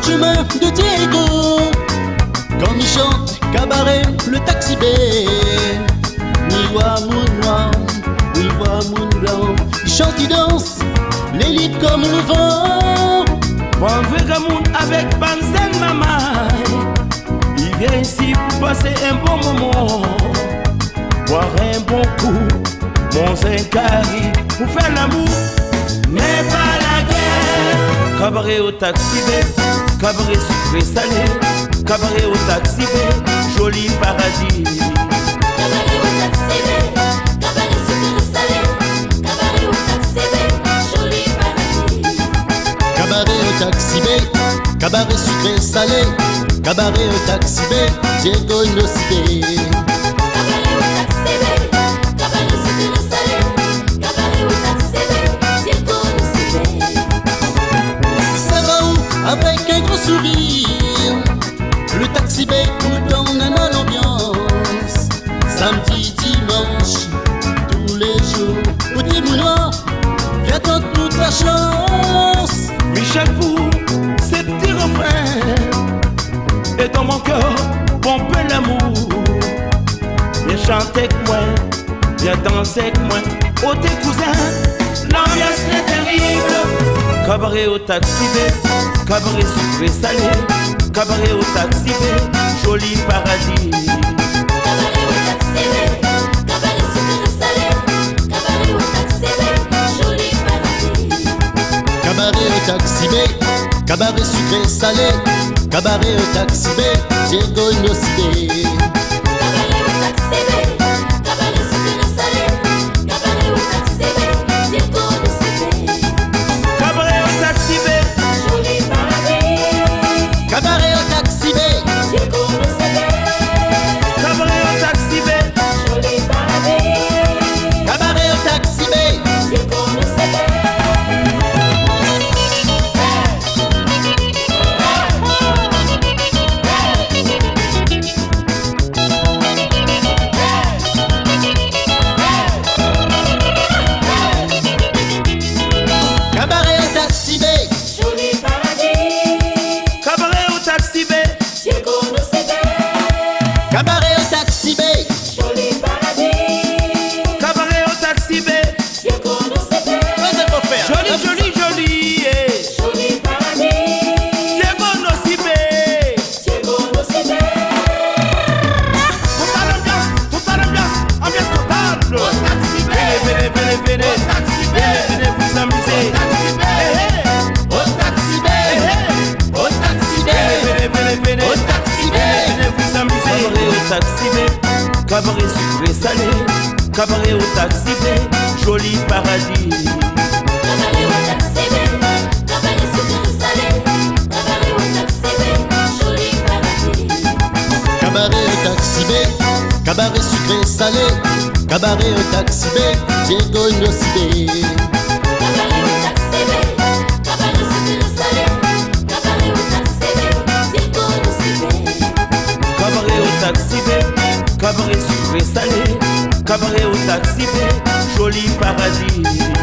chemin de Diego. Quand il chante cabaret, le taxi bé. Oui, voit moun noir, oui, voit moun blanc. Il chante, il danse, les litres comme le vent. Bon vrai moun avec Banzen Mama. Il vient ici pour passer un bon moment, boire un bon coup, mon zincari pour faire l'amour, mais pas la guerre. Cabaret au taxi bé, cabaret sucré salé, cabaret au taxi bé, joli paradis. Cabaret au taxi bé, cabaret sucré salé, cabaret au taxi bé, joli paradis. Cabaret au taxi bé, cabaret sucré salé, cabaret au taxi bé, Diego Nosibé. Cabaret au taxi bé, cabaret sucré salé, cabaret au taxi bé, Diego Nosibé. Ça va où avec un gros sourire, le taxi bé tout en aimant l'ambiance. Samedi, dimanche, tous les jours, petit moulin, viens tente toute ta chance. Michel pour ces petits refrains, et dans mon cœur, pompe l'amour. Viens chanter avec moi, viens danser avec moi. Oh tes cousins, l'ambiance est terrible. Cabaret au taxi bé, cabaret sucré salé, cabaret au taxi bé, joli paradis. Cabaret au taxi bé, cabaret sucré salé, cabaret au taxi bé, joli paradis. Cabaret au taxi bé, cabaret sucré salé, cabaret au taxi bé, Diego Nosibé. Cabaret au taxi bé, cabaret sucré salé, cabaret au taxi bé, Diego Nosibé. Cabaret au taxi bé, Joli paradis, Cabaret au taxi bé, Diego Nosibé. cabaret au taxi bé, Joli paradis, cabaret au taxi bé. Diego Nosibé. Cabaret au taxi bé, Joli paradis, cabaret au taxi bé, Diego Nosibé. cabaret au taxi bé, Joli paradis, cabaret au taxi bé, Diego Nosibé. joli joli joli, Joli paradis, Diego Nosibé. Diego Nosibé. Total ambiance totale. Au taxi bé, Venez, venez, venez, venez, au taxi bé, venez vous amuser. au taxi bé, au taxi bé, Venez, venez, venez, au taxi bé. venez vous amuser. Cabaret au taxi bé, cabaret sucré salé, cabaret au taxi bé, joli paradis. Cabaret au taxi bé, cabaret sucré salé, cabaret au taxi bé, joli paradis. cabaret au taxi bé, cabaret sucré salé, cabaret au taxi bé, Diego Nosibé. Cabaret au taxi bé, cabaret sucré salé, cabaret au taxi bé, Diego Nosibé. Cabaret au taxi bé, cabaret sucré salé, cabaret au taxi bé, joli paradis.